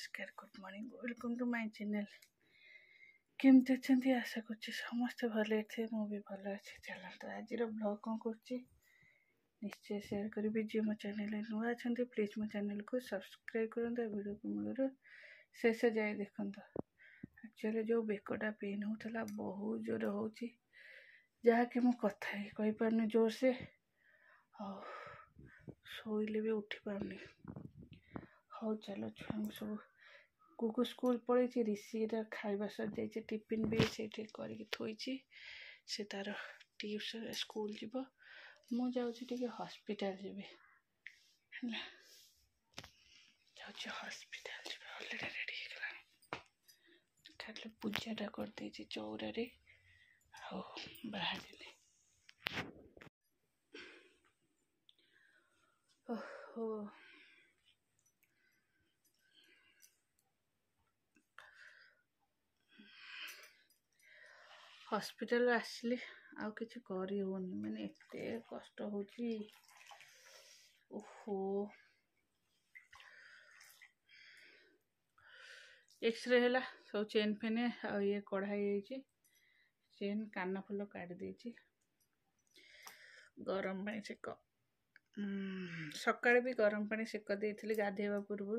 नमस्कार good morning welcome to my channel केमती अच्छे आशा कर समस्ते भले थे मु भी भल अच्छे चलता आज ब्लॉग कौन कर निश्चय शेयर करी जी मो चैनल नुआ अच्छा प्लीज मो चैनल को सब्सक्राइब करते वीडियो को मूल शेष जाए देखते एक्चुअली जो बेकटा पेन होता बहुत जोर हो जहाँकि मुझे कथा ही कही पारनी जोर से शोले भी उठी पारनी। हाँ चलो छुआ सब कुकु स्कूल पड़े ऋषि खाଇବା सर जाइए टिफिन भी से करके थोड़ी से तार ट्यूशन स्कूल जीव मु जाऊँगी हॉस्पिटल जी हॉस्पिटल जी ऑलरेडी रेडी हो खाली पूजाटा करदे चौरारे बाहर ओहो हॉस्पिटल आसली आउ किसी करी होनी माने एते कष्ट होची। ओहो एक्सरे है सब चेन फेन आ ये कढ़ाई चेन कान फुल काट देची गरम पानी सेक सकाଳେ भी गरम पानी सेक देती गाधेवा पूर्व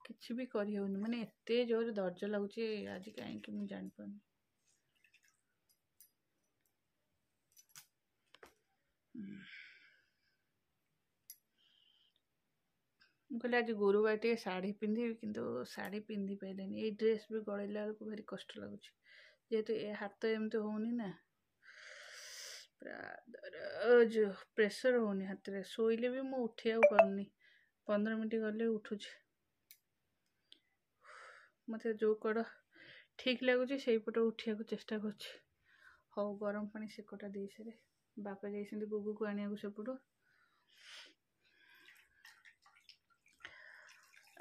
किसी भी करी होनी माने एते जोर दर्ज लगुच आज कहीं मुझे जानी कहले आज गुरुवार टे शाढ़ी पिंधि किंतु शाढ़ी पिंधि पारे ये ड्रेस भी गड़ेला बेलू भारी कष्ट लगुच जेहेतु ये हाथ एमती होनी ना पूरा दरज प्रेसर होनी हाथ में शोले भी मुझे उठे पारनी 15 मिनट गले उठुच मत जो कड़ ठीक लगुच से पट उठा चेष्टा कर गरम पानी सेकटा दे सारे बापा जाइए गुगु को आने सेपटू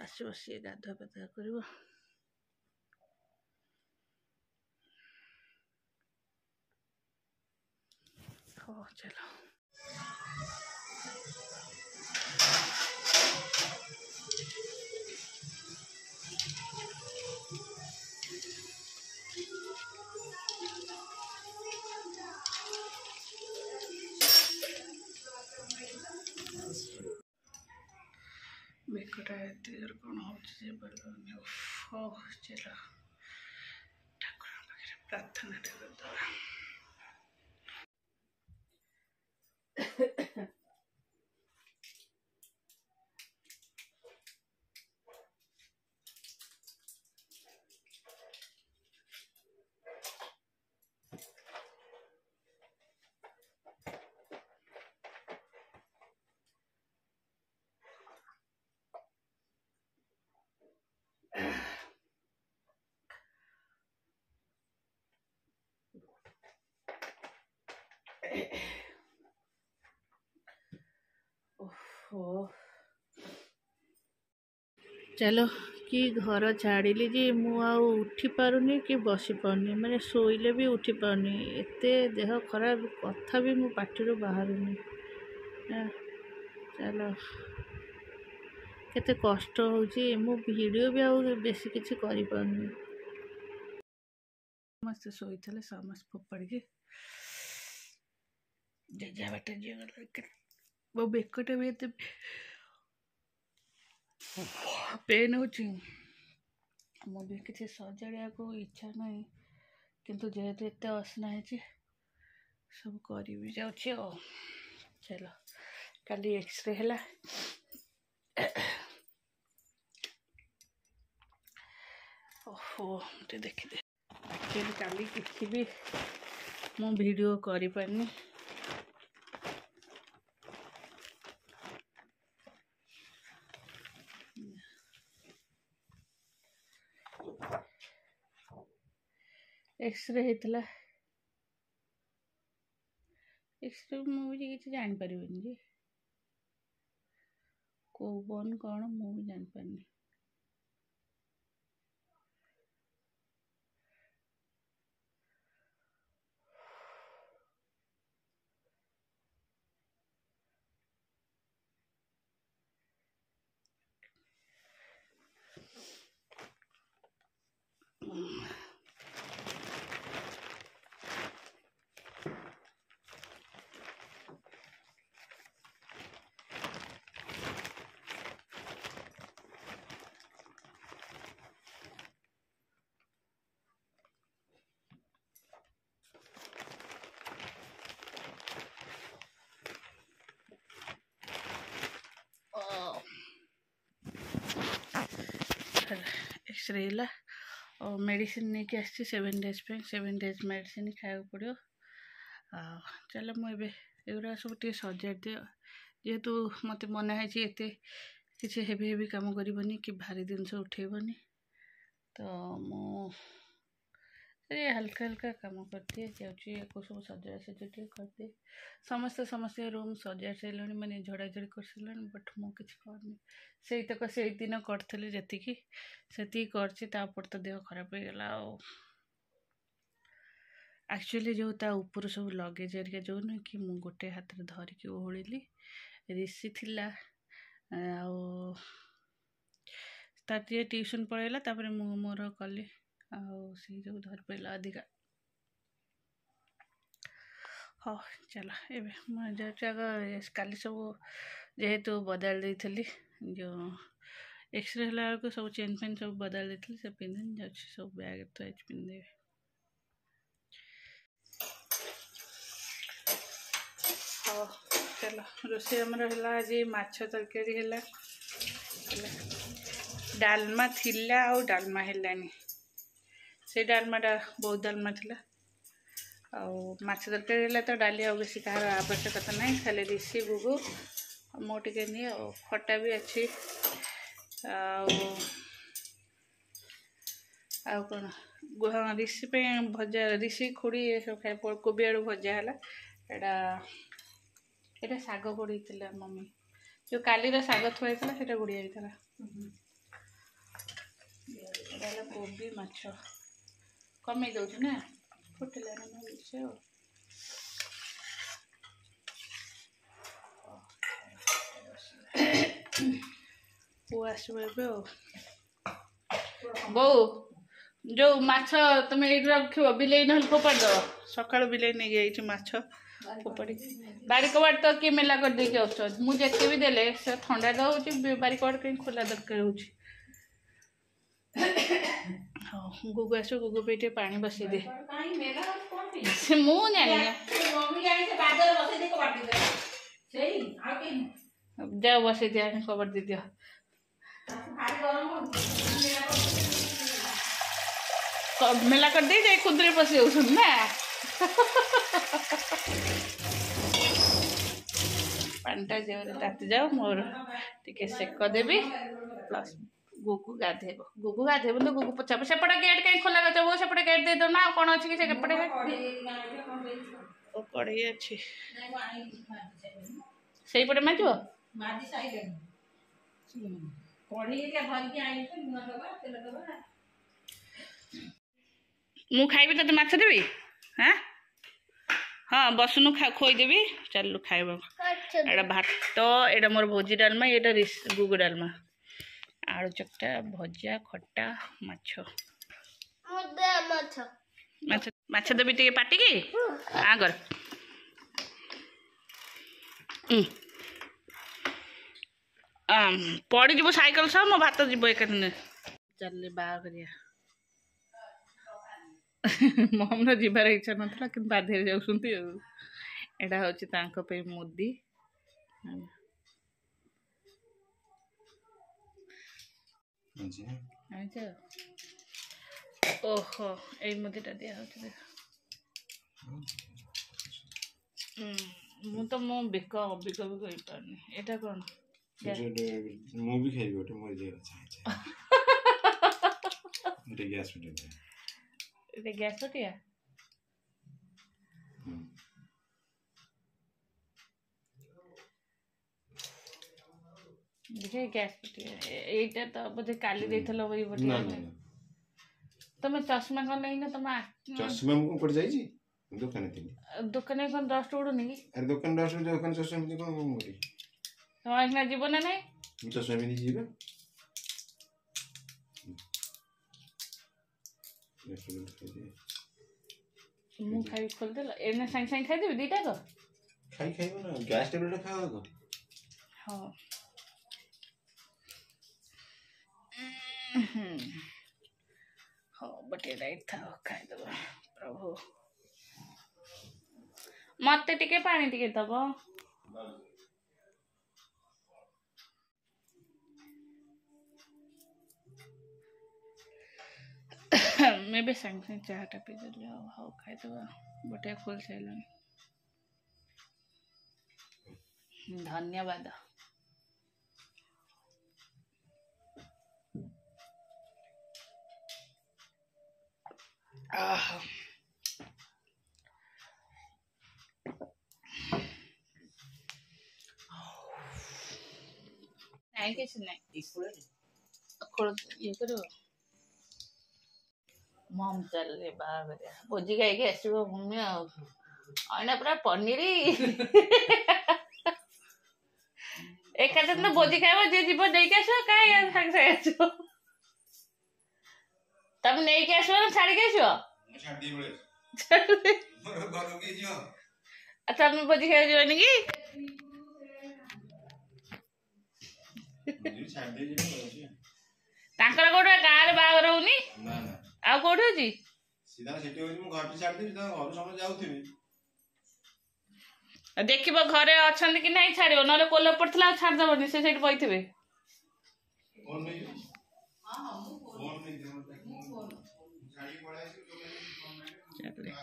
आसो सी गाधुआ पाधुआ कर चलो बेकटा कौन हो चलो ठाकुर पाखे प्रार्थना करदे चलो कि घर छाड़िली जी उठी पारुनी कि बसी पारुनी माने शोले भी उठी पारुनी एते देह खराब कथा भी मो पाटिरू बाहरुनी चलो केते कष्ट होची मो वीडियो भी आउ बेसी किछि करि पारुनी मस्त सोईथले समस्त फोपाड़ी के जेजा बाटे जे गला वो बेकटा भी एते पेन हो मुझे किसी सजाड़ा को इच्छा ना किंतु जेहेतु एत असना है सब कर भी जाऊँ चलो काली एक्सरे है ओहो मुझे देखी एक्चुअली काली किसी भी मु वीडियो करि पारनी एक्सरे मुझे किसी जान पारिबनी जे को बन कौन मु भी जान पारनी। एक्सरे है और मेडिसिन नहीं कि 7 डेज पे 7 डेज मेडिसिन खाया पड़ो। चलो मुझे एगुरा सब टे सजाड़ दिए जेहेतु मत मना है किसी हेवी हेवी काम करनी कि भारी जिनस उठेबनी तो मुझे हल्का हल्का काम करदिए जाऊँ सब सजा सजा करदिए। समस्ते समस्ते रूम सजा सारे मैंने झड़ाझड़ी कर सारे बट मुझे करनी से तक से दिन करी जी से तो देह खराब हो गला। एक्चुअली जो ता ऊपर सब लगेज हरिका जो नुह कि मु गोटे हाथ में धरिकी ओहली ऋषि थिला आए ट्यूशन पलैला मोर कली सी जो धर पाला अधिका। हाँ चलो ये जाऊँ काली सब जेहेतु बदल देती जो एक्सरे है सब चेन पेन सब बदल देती से पिंधे जा सब बैग तो पिंधे। हाँ चलो रोसे आज माछ तरकारी है डालमा थिला आ डालमा हेलानी से डालमाटा बहुत डालमा थिला माछ तरकारी है तो डाली आ बेसी कहार आवश्यकता नहीं खाली ऋषि गुगु मो टे नहीं खटा भी अच्छी कौन हाँ ऋषि पे भजा ऋषि खुड़ी सब खाए कोबी आड़ू भजा है एटा साग पड़ी मम्मी जो कालीर साग थुआई से गुड़िया कोबी माछ कमे दौर ना फुटिला भलसे पु आसो बो जो माछ तुम ये रख बिले ना फोपाड़ दो सका बिले नहीं गई माछ फोपाड़ी बारी कबाड़ तो किए मेला कर देके आस मुझे भी देले से ठंडा दे बारी कबाड़ कहीं खोला दरकार हो। हाँ गुगु आसो गुगु पे पानी बसई दे से मु जाओ बसई दिया कबाड़ दे दियो मेला कर दे जाए खुदरे पशि ना पानीटा जो ताती जाओ मोर टे सेक देवी प्लस गुगु गाधेब गुगु तो गुगु पोछा सेपटे गेट कहीं खोला कर वो सेपटे गेट दे दो ना कौन अच्छी कि सेपटे कड़े अच्छी से पटे माज मु खाइबी तो माछ देवी हाँ हाँ बसुनु खोईदेवी चलु खाइब एटा भात एटा मोर भोजी डालमा एटा गुगु डालमा आलू चकटा भजा खट्टा माछ माछ देवी टे पाटी की आगर पड़ी जीव साइकेल सह मो भात जीव एक चल बाहर मम्मी जीवार इच्छा नाला कि बाध्य जाऊँ एटा हूँ मुदी ओहो यही मुदीटा दिया मु तो मो बिक बिक बिक पारनी एटा कौन मु भी खाइबी गोटे मोर जे एटा गैस मिटे एटा गैस पटिया देखिए गैस एटा तो बोधे काली देथलो वही बोटे ना ना तुम चश्मा कौन नहीं ना तुम चश्मा मु कोड जाई छी दुकान थी दुकान कौन डस्ट उड़ुनी कि अरे दुकान डस्ट जो दुकान चश्मा में कोन मु मोरी तुम एकना जीव ना नहीं मु चश्मा में जीबे मु खाई खोल दे एने संग संग खाई देबी दीटा को खाई ना गैस टेबलेट खाओ तो हां हो बटे राइट था खाई दो प्रभु मते टिके पानी टिके दबो मैं भी संग संग चाह टा पी दे हाउ खाई दो बटे फुल चलन धन्यवाद नहीं किसी नहीं ये करो मम चल रे बाप रे भोजी खाई के आसो मम्मी आना पूरा पनीर एक दिन तो भोजी खाइब जे जीव देके आसो काई संग संग आसो तब नहीं के आसो ना छाड़ी के आसो छाड़ दी बळे मोर घर के जियो अच्छा हम भोजी खाइ जीवनी की मुझे छाड़ दे जी तांकर कोठा गाँ रे बागर होनी ना ना आ कोठे अछि सीधा सेठी होई मु घर पे छाड़ दी त घर समझ जाउथिबी देखिबो घरे अछन कि नहीं छाड़ियो नले कोले पड़थला छाड़ दबनी से सेठ बइथिबे फोन नहीं हां हां फोन नहीं दे मु फोन छाड़ी पड़ाई तो फोन नहीं